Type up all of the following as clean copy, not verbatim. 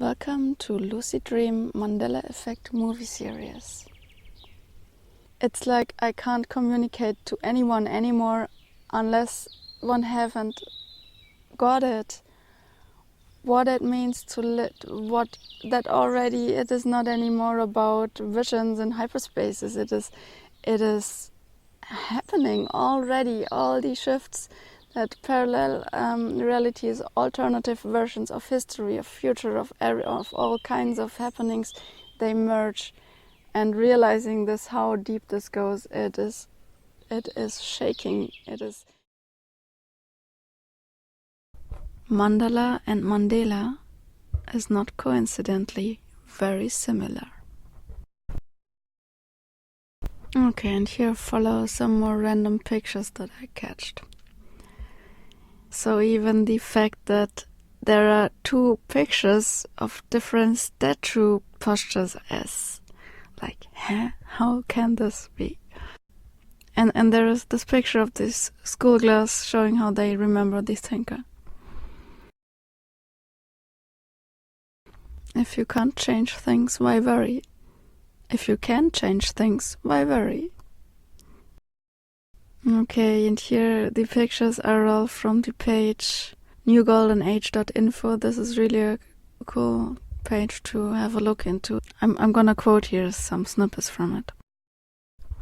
Welcome to Lucid Dream Mandela-Effect movie series. It's like I can't communicate to anyone anymore unless one haven't got it. What it means to live, what that already it is not anymore about visions and hyperspaces. It is happening already. All these shifts, that parallel realities, alternative versions of history, of future, of all kinds of happenings, they merge. And realizing this, how deep this goes, it is shaking. It is. Mandala and Mandela is not coincidentally very similar. Okay, and here follow some more random pictures that I catched. So even the fact that there are two pictures of different statue postures as like, how can this be? And there is this picture of this schoolgirls showing how they remember this thinker. If you can't change things, why worry? If you can change things, why worry? Okay, and here the pictures are all from the page newgoldenage.info. This is really a cool page to have a look into. I'm gonna quote here some snippets from it.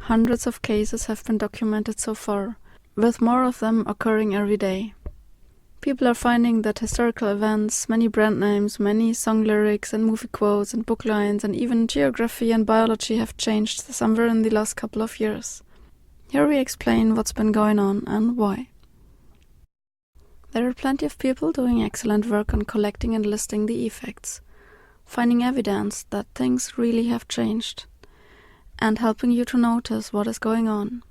Hundreds of cases have been documented so far, with more of them occurring every day. People are finding that historical events, many brand names, many song lyrics and movie quotes and book lines and even geography and biology have changed somewhere in the last couple of years. Here we explain what's been going on and why. There are plenty of people doing excellent work on collecting and listing the effects, finding evidence that things really have changed, and helping you to notice what is going on.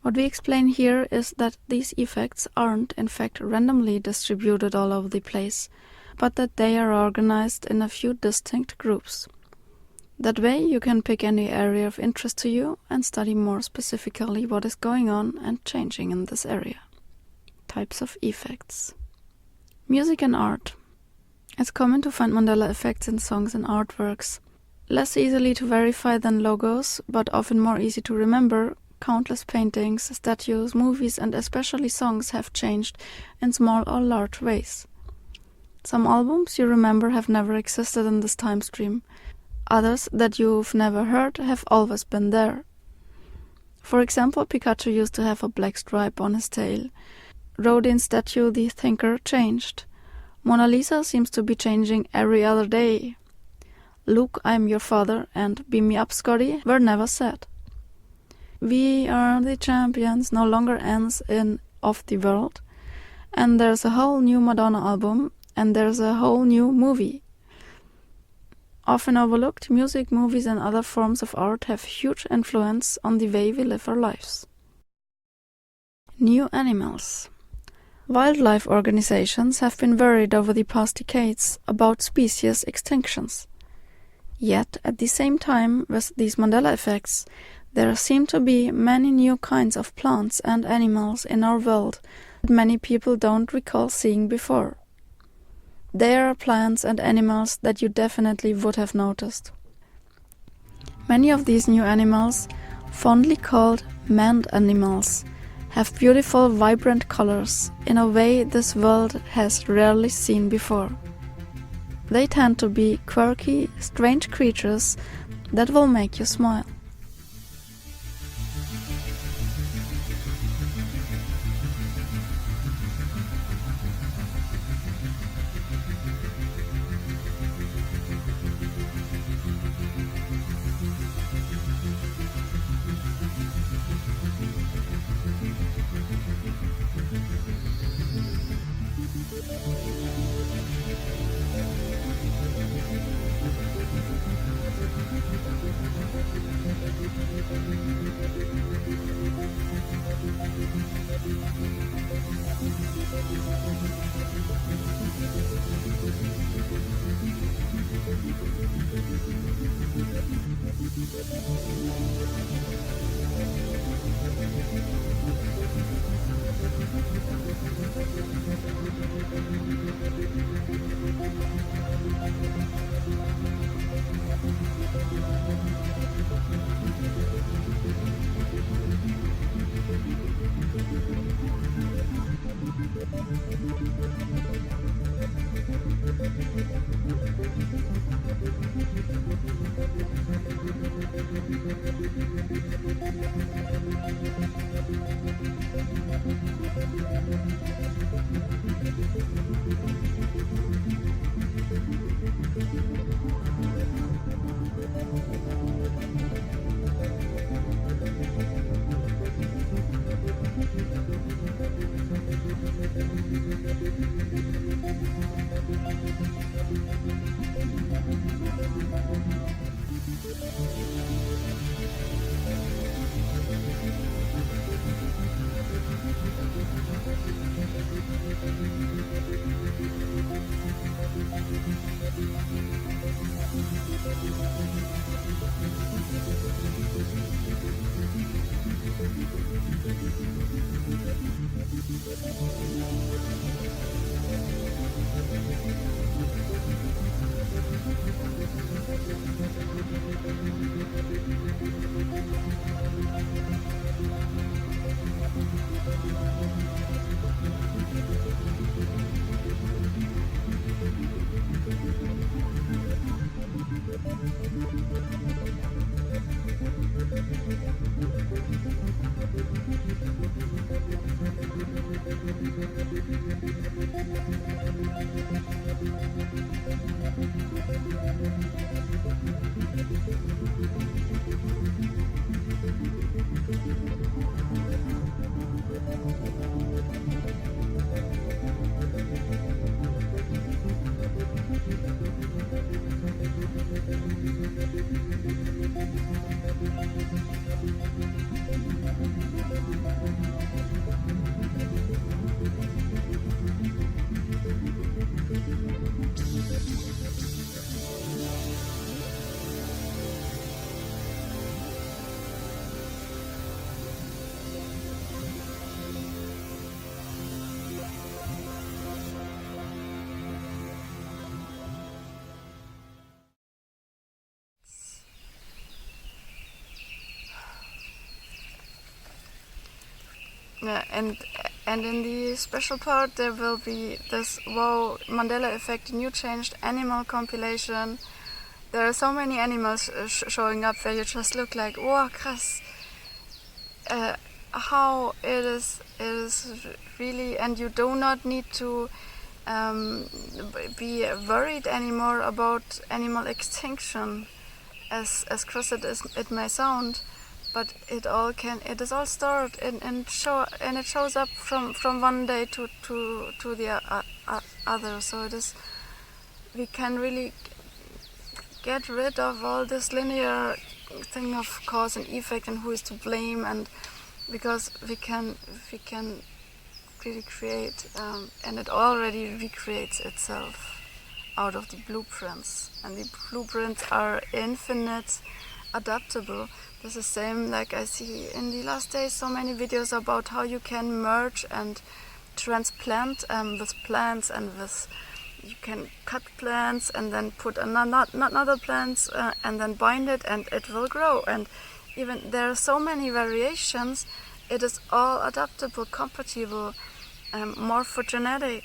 What we explain here is that these effects aren't in fact randomly distributed all over the place, but that they are organized in a few distinct groups. That way you can pick any area of interest to you and study more specifically what is going on and changing in this area. Types of effects. Music and art. It's common to find Mandela effects in songs and artworks. Less easily to verify than logos, but often more easy to remember, countless paintings, statues, movies and especially songs have changed in small or large ways. Some albums you remember have never existed in this time stream. Others that you've never heard have always been there. For example, Pikachu used to have a black stripe on his tail. Rodin's statue, the thinker, changed. Mona Lisa seems to be changing every other day. Luke, I'm your father, and Beam me up, Scotty, were never said. We are the champions no longer ends in Of the World, and there's a whole new Madonna album, and there's a whole new movie. Often overlooked, music, movies and other forms of art have huge influence on the way we live our lives. New animals. Wildlife organizations have been worried over the past decades about species extinctions. Yet, at the same time, with these Mandela effects, there seem to be many new kinds of plants and animals in our world that many people don't recall seeing before. There are plants and animals that you definitely would have noticed. Many of these new animals, fondly called man animals, have beautiful, vibrant colors in a way this world has rarely seen before. They tend to be quirky, strange creatures that will make you smile. Yeah, and in the special part there will be this wow Mandela effect new changed animal compilation. There are so many animals showing up where you just look like wow krass. How it is really, and you do not need to be worried anymore about animal extinction, as cross it may sound, but it is all stored and it shows up from one day to the other. So we can really get rid of all this linear thing of cause and effect and who is to blame, and because we can really create, and it already recreates itself out of the blueprints, and the blueprints are infinite, adaptable. This is the same like I see in the last days so many videos about how you can merge and transplant with plants, and with you can cut plants and then put another plants and then bind it and it will grow. And even there are so many variations, it is all adaptable, compatible, morphogenetic.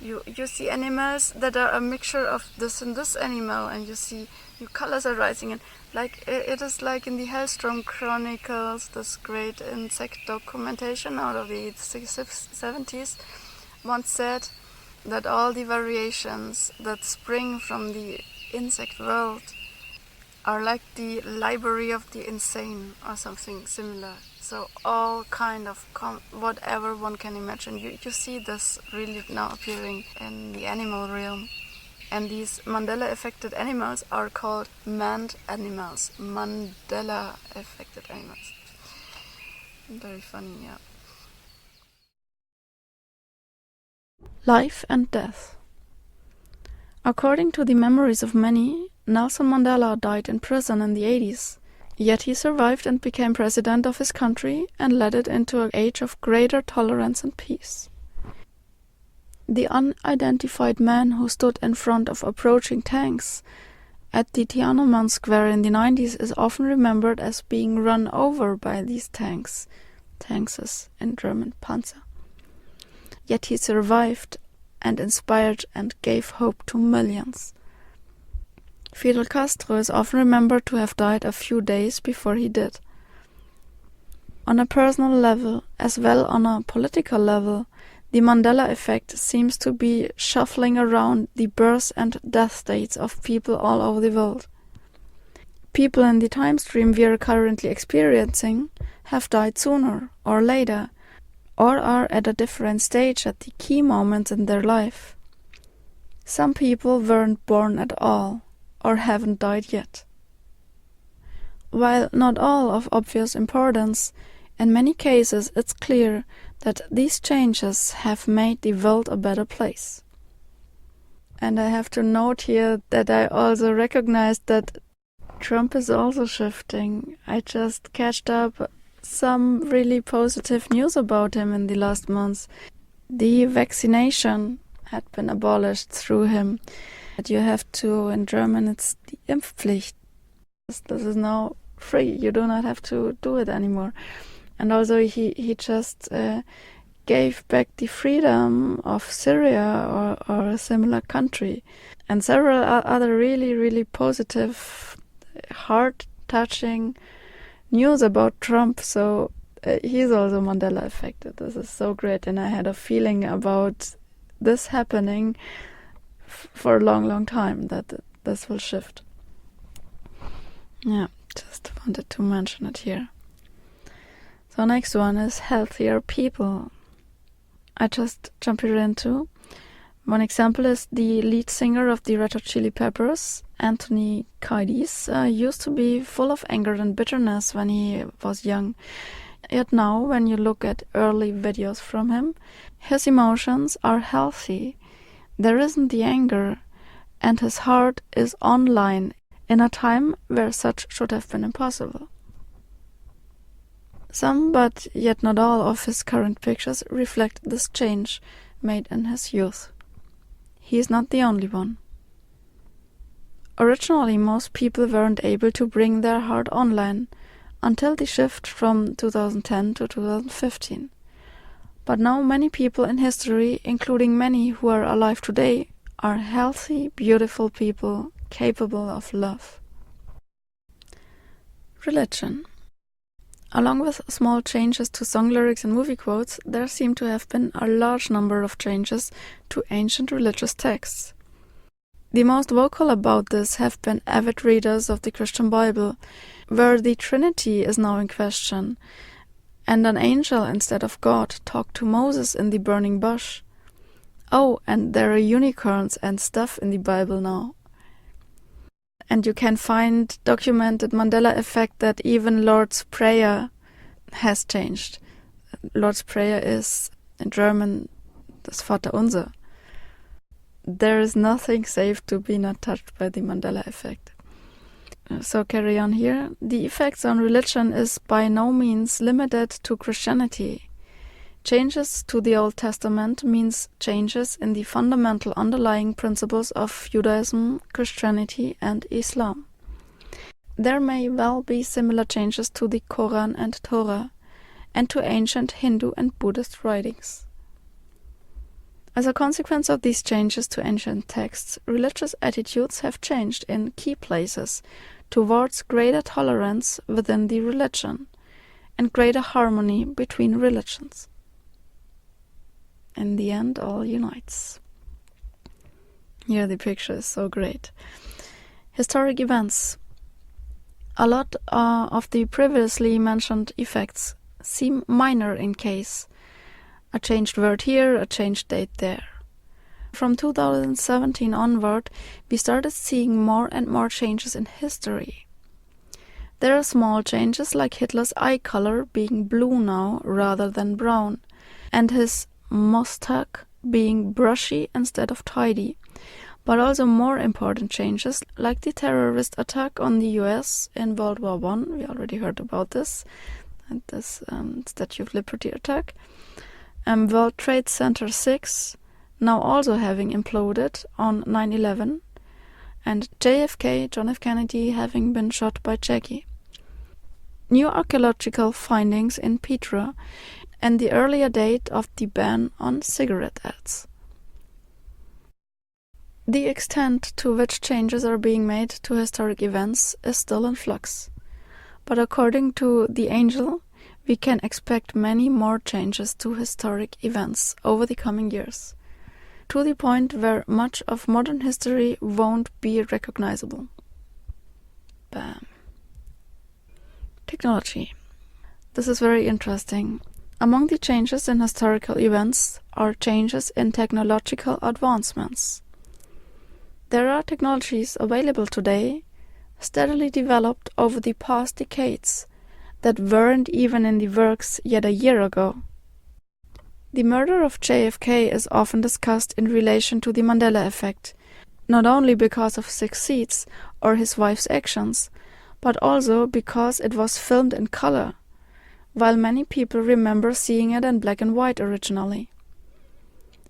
You see animals that are a mixture of this and this animal, and you see new colors are rising. And like it is like in the Hellstrom Chronicles, this great insect documentation out of the 70s, once said that all the variations that spring from the insect world are like the library of the insane or something similar. So all kind of whatever one can imagine. You see this really now appearing in the animal realm. And these Mandela-affected animals are called manned animals. Mandela-affected animals. Very funny, yeah. Life and death. According to the memories of many, Nelson Mandela died in prison in the 80s, yet he survived and became president of his country and led it into an age of greater tolerance and peace. The unidentified man who stood in front of approaching tanks at the Tiananmen Square in the 90s is often remembered as being run over by these tanks. Tanks is in German Panzer. Yet he survived and inspired and gave hope to millions. Fidel Castro is often remembered to have died a few days before he did. On a personal level, as well on a political level, the Mandela effect seems to be shuffling around the birth and death dates of people all over the world. People in the time stream we are currently experiencing have died sooner or later, or are at a different stage at the key moments in their life. Some people weren't born at all, or haven't died yet. While not all of obvious importance, in many cases it's clear that these changes have made the world a better place. And I have to note here that I also recognize that Trump is also shifting. I just catched up some really positive news about him in the last months. The vaccination had been abolished through him. But you have to, in German it's die Impfpflicht. This is now free. You do not have to do it anymore. And also he just gave back the freedom of Syria or a similar country. And several other really, really positive, heart-touching news about Trump. So he's also Mandela affected. This is so great. And I had a feeling about this happening for a long, long time, that this will shift. Yeah, just wanted to mention it here. So next one is healthier people. I just jump here into. One example is the lead singer of the Red Hot Chili Peppers, Anthony Kiedis, used to be full of anger and bitterness when he was young. Yet now, when you look at early videos from him, his emotions are healthy. There isn't the anger, and his heart is online in a time where such should have been impossible. Some, but yet not all, of his current pictures reflect this change made in his youth. He is not the only one. Originally, most people weren't able to bring their heart online until the shift from 2010 to 2015. But now many people in history, including many who are alive today, are healthy, beautiful people capable of love. Religion. Along with small changes to song lyrics and movie quotes, there seem to have been a large number of changes to ancient religious texts. The most vocal about this have been avid readers of the Christian Bible, where the Trinity is now in question, and an angel instead of God talked to Moses in the burning bush. Oh, and there are unicorns and stuff in the Bible now. And you can find documented Mandela-effect that even Lord's Prayer has changed. Lord's Prayer is, in German, das Vaterunser. There is nothing safe to be not touched by the Mandela-effect. So carry on here. The effects on religion is by no means limited to Christianity. Changes to the Old Testament means changes in the fundamental underlying principles of Judaism, Christianity, and Islam. There may well be similar changes to the Quran and Torah, and to ancient Hindu and Buddhist writings. As a consequence of these changes to ancient texts, religious attitudes have changed in key places towards greater tolerance within the religion and greater harmony between religions. In the end, all unites. Here the picture is so great. Historic events. A lot of the previously mentioned effects seem minor in case. A changed word here, a changed date there. From 2017 onward, we started seeing more and more changes in history. There are small changes like Hitler's eye color being blue now rather than brown, and his mustache being brushy instead of tidy, but also more important changes like the terrorist attack on the US in World War I. We already heard about this, and this Statue of Liberty attack. World Trade Center 6 now also having imploded on 9/11, and JFK, John F. Kennedy, having been shot by Jackie. New archaeological findings in Petra, and the earlier date of the ban on cigarette ads. The extent to which changes are being made to historic events is still in flux, but according to the Angel, we can expect many more changes to historic events over the coming years, to the point where much of modern history won't be recognizable. Bam. Technology. This is very interesting. Among the changes in historical events are changes in technological advancements. There are technologies available today, steadily developed over the past decades, that weren't even in the works yet a year ago. The murder of JFK is often discussed in relation to the Mandela effect, not only because of 6 seats or his wife's actions, but also because it was filmed in color, while many people remember seeing it in black and white originally.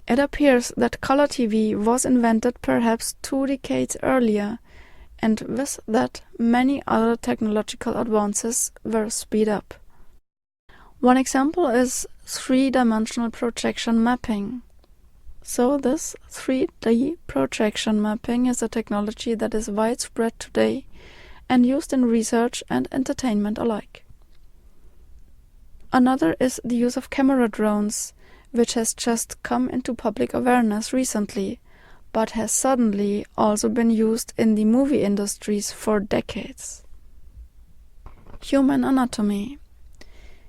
It appears that color TV was invented perhaps 2 decades earlier, and with that many other technological advances were sped up. One example is 3-dimensional projection mapping. So this 3D projection mapping is a technology that is widespread today and used in research and entertainment alike. Another is the use of camera drones, which has just come into public awareness recently, but has suddenly also been used in the movie industries for decades. Human anatomy.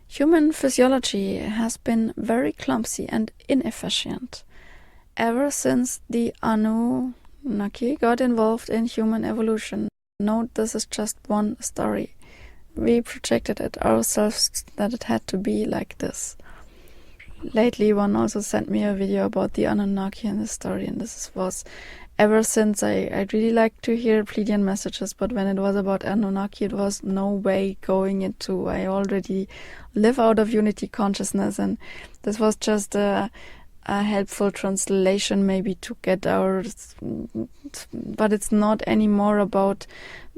Human physiology has been very clumsy and inefficient ever since the Anunnaki got involved in human evolution. Note, this is just one story. We projected it ourselves that it had to be like this. Lately, one also sent me a video about the Anunnaki and the story, and this was ever since I really like to hear Pleiadian messages, but when it was about Anunnaki, it was no way going into. I already live out of unity consciousness, and this was just a helpful translation maybe to get but it's not anymore about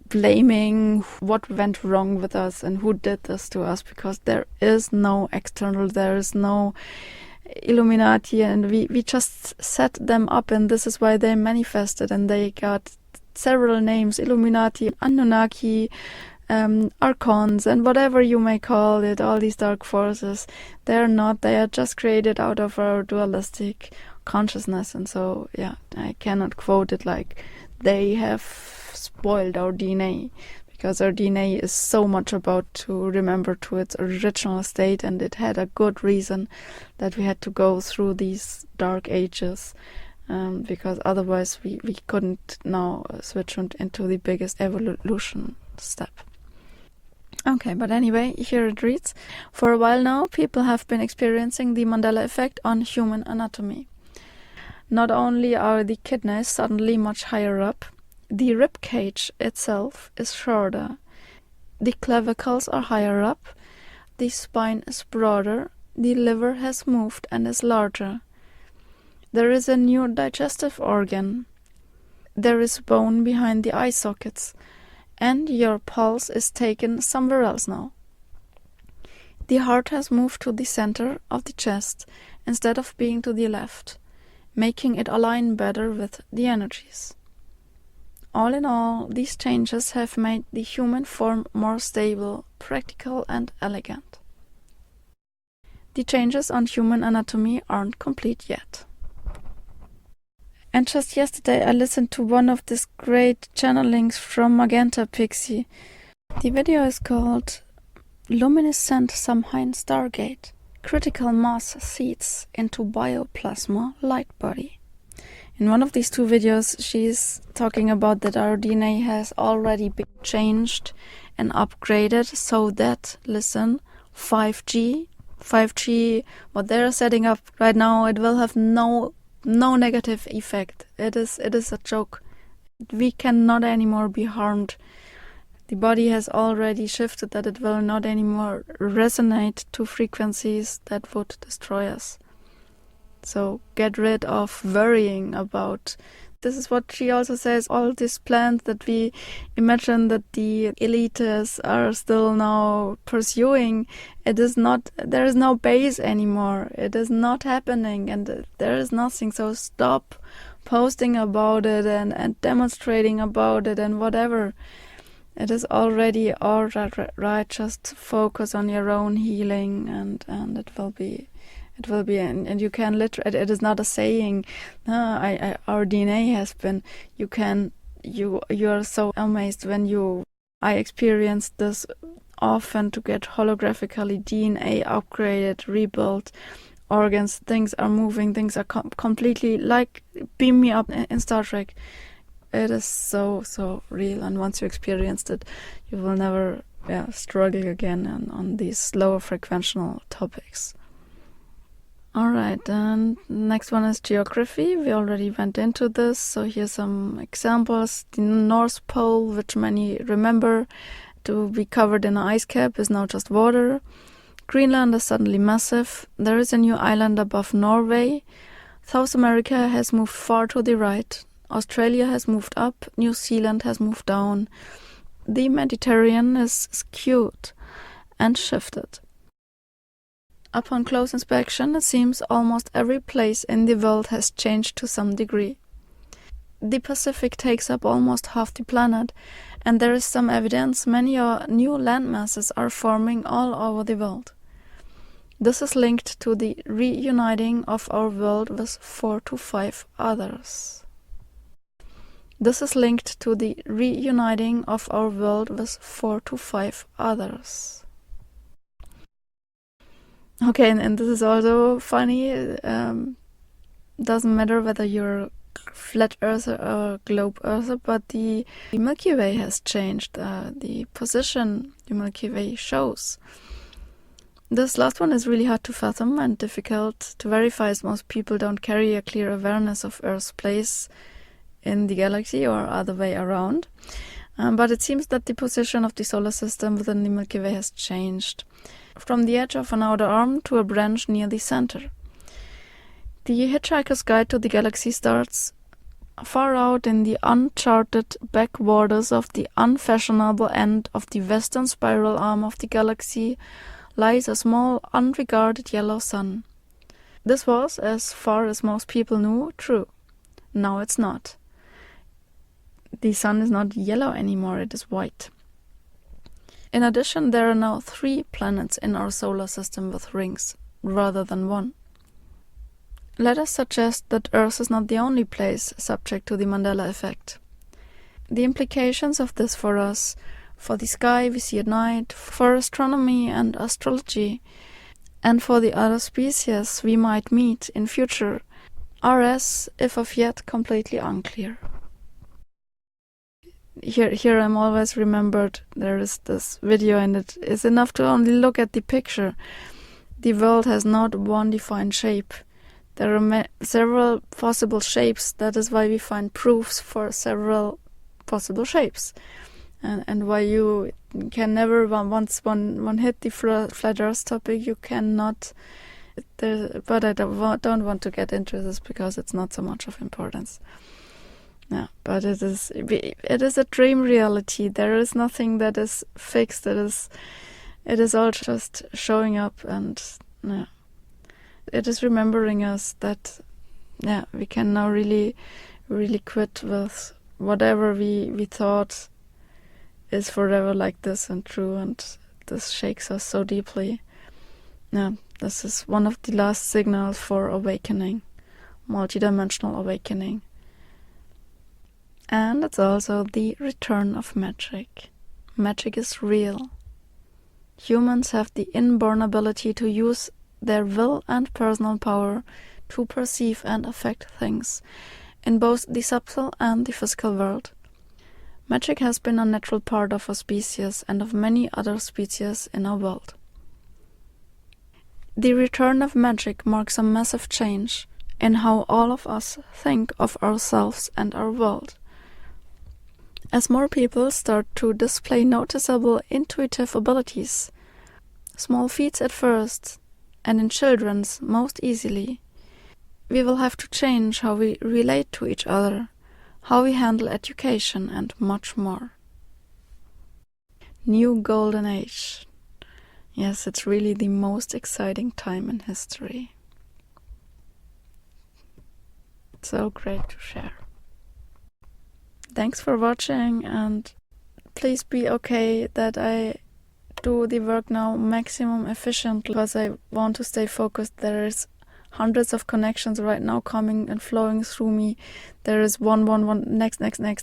blaming what went wrong with us and who did this to us, because there is no external, there is no Illuminati, and we just set them up, and this is why they manifested, and they got several names: Illuminati, Anunnaki, Archons, and whatever you may call it. All these dark forces, they are just created out of our dualistic consciousness. And so yeah, I cannot quote it like they have spoiled our DNA, because our DNA is so much about to remember to its original state, and it had a good reason that we had to go through these dark ages, because otherwise we couldn't now switch into the biggest evolution step. Okay, but anyway, here it reads: for a while now, people have been experiencing the Mandela effect on human anatomy. Not only are the kidneys suddenly much higher up, the rib cage itself is shorter, the clavicles are higher up, the spine is broader, the liver has moved and is larger. There is a new digestive organ. There is bone behind the eye sockets, and your pulse is taken somewhere else now. The heart has moved to the center of the chest instead of being to the left, making it align better with the energies. All in all, these changes have made the human form more stable, practical, and elegant. The changes on human anatomy aren't complete yet. And just yesterday I listened to one of these great channelings from Magenta Pixie. The video is called Luminescent Samhain Stargate. Critical mass seeds into bioplasma light body. In one of these two videos, she's talking about that our DNA has already been changed and upgraded so that, listen, 5G, what they're setting up right now, it will have no negative effect. It is a joke. We cannot anymore be harmed. The body has already shifted that it will not anymore resonate to frequencies that would destroy us. So get rid of worrying about. This is what she also says, all these plans that we imagine that the elites are still now pursuing, there is no base anymore. It is not happening, and there is nothing. So stop posting about it and demonstrating about it and whatever. It is already all right. Just focus on your own healing, and it will be, and you can literally. It is not a saying. Our DNA has been. You are so amazed when I experienced this often, to get holographically DNA upgraded, rebuilt, organs. Things are moving. Things are completely like beam me up in Star Trek. It is so real, and once you experienced it, you will never struggle again on these lower frequentional topics. Alright, and next one is geography. We already went into this, so here's some examples. The North Pole, which many remember to be covered in an ice cap, is now just water. Greenland is suddenly massive. There is a new island above Norway. South America has moved far to the right. Australia has moved up, New Zealand has moved down. The Mediterranean is skewed and shifted. Upon close inspection, it seems almost every place in the world has changed to some degree. The Pacific takes up almost half the planet, and there is some evidence many new landmasses are forming all over the world. This is linked to the reuniting of our world with 4 to 5 others. This is linked to the reuniting of our world with 4 to 5 others. Okay, and this is also funny. Doesn't matter whether you're a flat earther or globe earther, but the Milky Way has changed. The position the Milky Way shows. This last one is really hard to fathom and difficult to verify, as most people don't carry a clear awareness of Earth's place in the galaxy or other way around. But it seems that the position of the solar system within the Milky Way has changed from the edge of an outer arm to a branch near the center. The Hitchhiker's Guide to the Galaxy starts far out in the uncharted backwaters of the unfashionable end of the western spiral arm of the galaxy lies a small, unregarded yellow sun. This was, as far as most people knew, true. Now it's not. The sun is not yellow anymore, it is white. In addition, there are now 3 planets in our solar system with rings, rather than 1. Let us suggest that Earth is not the only place subject to the Mandela effect. The implications of this for us, for the sky we see at night, for astronomy and astrology, and for the other species we might meet in future, are as, if of yet, completely unclear. Here I'm always remembered, there is this video, and it is enough to only look at the picture. The world has not one defined shape. There are several possible shapes. That is why we find proofs for several possible shapes. And why you can never, once one hit the flat Earth topic, you cannot. But I don't want to get into this because it's not so much of importance. Yeah, but it is a dream reality. There is nothing that is fixed. It is all just showing up, and yeah, it is remembering us that we can now really quit with whatever we thought is forever like this and true, and this shakes us so deeply. Yeah, this is one of the last signals for awakening, multidimensional awakening. And it's also the return of magic. Magic is real. Humans have the inborn ability to use their will and personal power to perceive and affect things in both the subtle and the physical world. Magic has been a natural part of our species and of many other species in our world. The return of magic marks a massive change in how all of us think of ourselves and our world. As more people start to display noticeable intuitive abilities, small feats at first, and in children's most easily, we will have to change how we relate to each other, how we handle education, and much more. New Golden Age. Yes, it's really the most exciting time in history. So great to share. Thanks for watching, and please be okay that I do the work now maximum efficiently because I want to stay focused. There is hundreds of connections right now coming and flowing through me. There is one, next,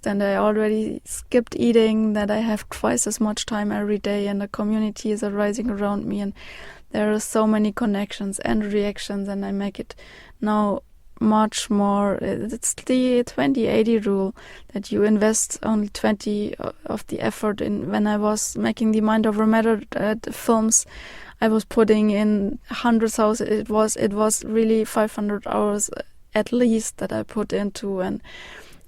and I already skipped eating, that I have twice as much time every day, and the community is arising around me, and there are so many connections and reactions, and I make it now much more. It's the 20-80 rule, that you invest only 20 of the effort in. When I was making the Mind Over Matter films, I was putting in hundreds of hours. It was really 500 hours at least that I put into, and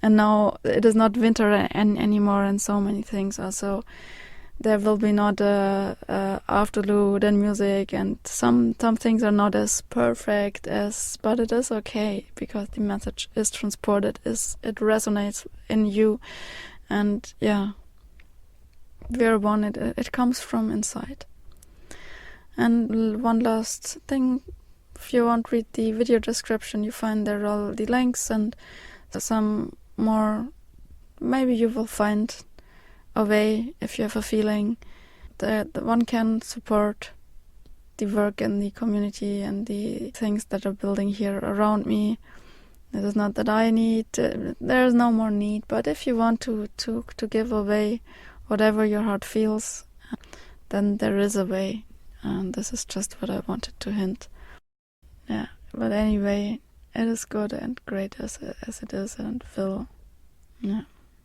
now it is not winter anymore, and so many things also. There will be not a afternoon and music, and some things are not as perfect as, but it is okay because the message is transported, it resonates in you, and yeah, we are one. It comes from inside. And one last thing, if you want to read the video description, you find there all the links and some more. Maybe you will find a way, if you have a feeling that one can support the work in the community and the things that are building here around me. It is not that I need, there is no more need, but if you want to give away whatever your heart feels, then there is a way, and this is just what I wanted to hint. Yeah, but anyway, it is good and great as it is, and will, yeah.